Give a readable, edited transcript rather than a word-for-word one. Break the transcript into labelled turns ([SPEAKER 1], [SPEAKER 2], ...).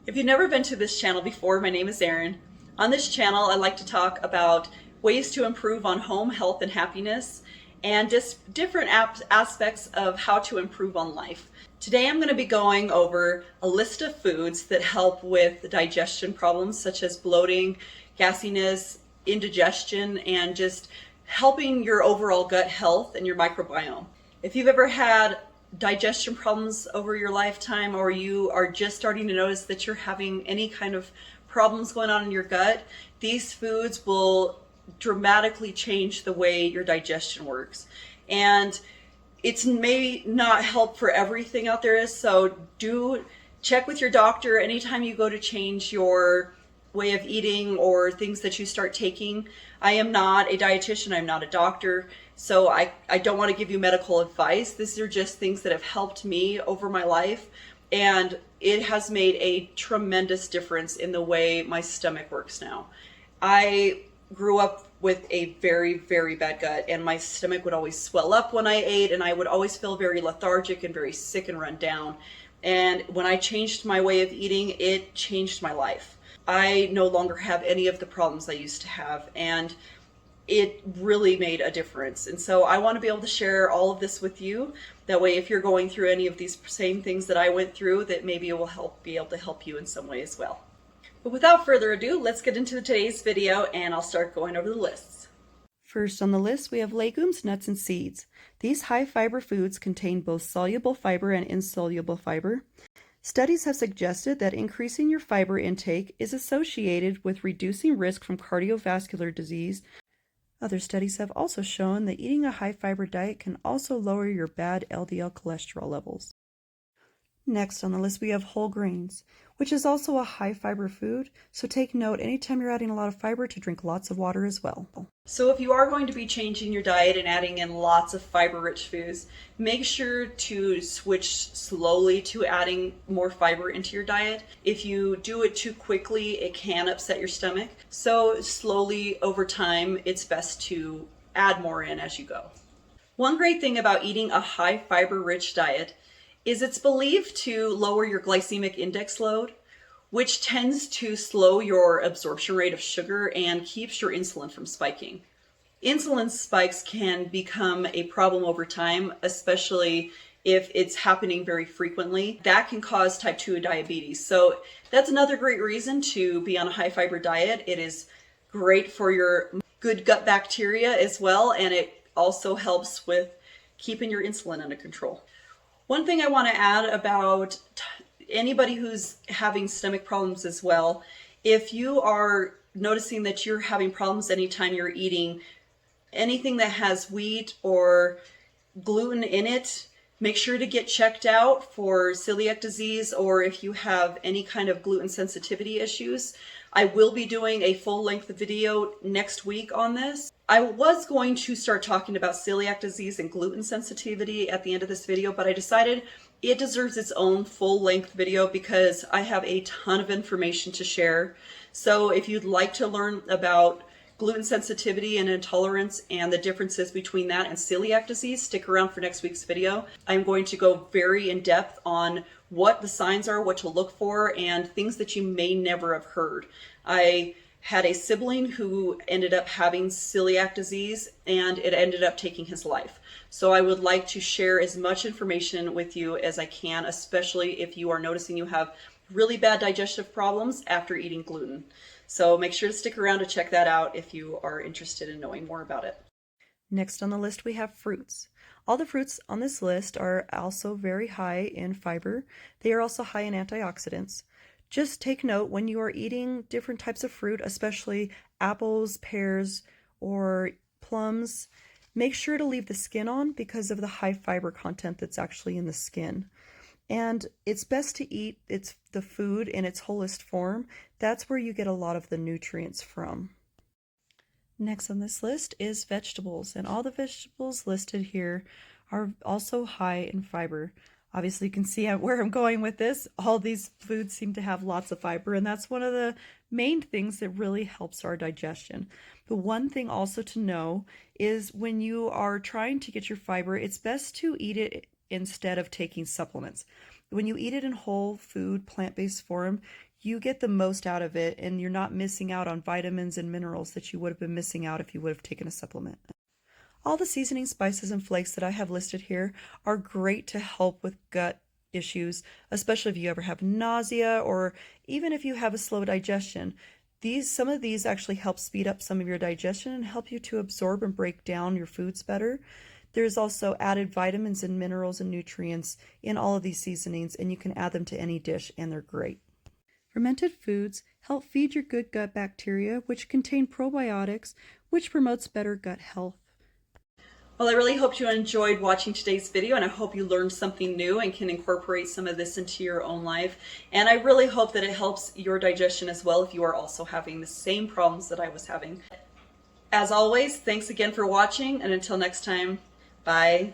[SPEAKER 1] If you've never been to this channel before, my name is Erin. On this channel, I like to talk about ways to improve on home health and happiness and just different aspects of how to improve on life. Today, I'm going to be going over a list of foods that help with digestion problems such as bloating, gassiness, indigestion, and just helping your overall gut health and your microbiome. If you've ever had digestion problems over your lifetime, or you are just starting to notice that you're having any kind of problems going on in your gut, these foods will dramatically change the way your digestion works. And it's may not help for everything out there, so do check with your doctor anytime you go to change your way of eating or things that you start taking. I am not a dietitian, I'm not a doctor, so I don't want to give you medical advice. These are just things that have helped me over my life, and it has made a tremendous difference in the way my stomach works now. I grew up with a very, very bad gut, and my stomach would always swell up when I ate, and I would always feel very lethargic and very sick and run down. And when I changed my way of eating, it changed my life. I no longer have any of the problems I used to have, and it really made a difference. And so I want to be able to share all of this with you. That way, if you're going through any of these same things that I went through, that maybe it will be able to help you in some way as well. But without further ado, let's get into today's video, and I'll start going over the lists.
[SPEAKER 2] First on the list, we have legumes, nuts, and seeds. These high-fiber foods contain both soluble fiber and insoluble fiber. Studies have suggested that increasing your fiber intake is associated with reducing risk from cardiovascular disease. Other studies have also shown that eating a high-fiber diet can also lower your bad LDL cholesterol levels. Next on the list, we have whole grains, which is also a high-fiber food, so take note anytime you're adding a lot of fiber to drink lots of water as well.
[SPEAKER 1] So if you are going to be changing your diet and adding in lots of fiber-rich foods, make sure to switch slowly to adding more fiber into your diet. If you do it too quickly, it can upset your stomach. So slowly over time, it's best to add more in as you go. One great thing about eating a high fiber-rich diet is it's believed to lower your glycemic index load, which tends to slow your absorption rate of sugar and keeps your insulin from spiking. Insulin spikes can become a problem over time, especially if it's happening very frequently. That can cause type 2 diabetes. So that's another great reason to be on a high fiber diet. It is great for your good gut bacteria as well, and it also helps with keeping your insulin under control. One thing I want to add about anybody who's having stomach problems as well, if you are noticing that you're having problems anytime you're eating anything that has wheat or gluten in it, make sure to get checked out for celiac disease, or if you have any kind of gluten sensitivity issues. I will be doing a full-length video next week on this. I was going to start talking about celiac disease and gluten sensitivity at the end of this video, but I decided it deserves its own full-length video because I have a ton of information to share. So if you'd like to learn about gluten sensitivity and intolerance and the differences between that and celiac disease, stick around for next week's video. I'm going to go very in depth on what the signs are, what to look for, and things that you may never have heard. I had a sibling who ended up having celiac disease, and it ended up taking his life. So I would like to share as much information with you as I can, especially if you are noticing you have really bad digestive problems after eating gluten. So make sure to stick around to check that out if you are interested in knowing more about it.
[SPEAKER 2] Next on the list, we have fruits. All the fruits on this list are also very high in fiber. They are also high in antioxidants. Just take note when you are eating different types of fruit, especially apples, pears, or plums, make sure to leave the skin on because of the high fiber content that's actually in the skin. And it's best to eat the food in its wholest form. That's where you get a lot of the nutrients from. Next on this list is vegetables, and all the vegetables listed here are also high in fiber. Obviously, you can see where I'm going with this. All these foods seem to have lots of fiber, and that's one of the main things that really helps our digestion. The one thing also to know is when you are trying to get your fiber, it's best to eat it instead of taking supplements. When you eat it in whole food, plant-based form, you get the most out of it and you're not missing out on vitamins and minerals that you would have been missing out if you would have taken a supplement. All the seasoning, spices, and flakes that I have listed here are great to help with gut issues, especially if you ever have nausea or even if you have a slow digestion. Some of these actually help speed up some of your digestion and help you to absorb and break down your foods better. There's also added vitamins and minerals and nutrients in all of these seasonings, and you can add them to any dish, and they're great. Fermented foods help feed your good gut bacteria, which contain probiotics, which promotes better gut health.
[SPEAKER 1] Well, I really hope you enjoyed watching today's video, and I hope you learned something new and can incorporate some of this into your own life. And I really hope that it helps your digestion as well if you are also having the same problems that I was having. As always, thanks again for watching, and until next time, bye.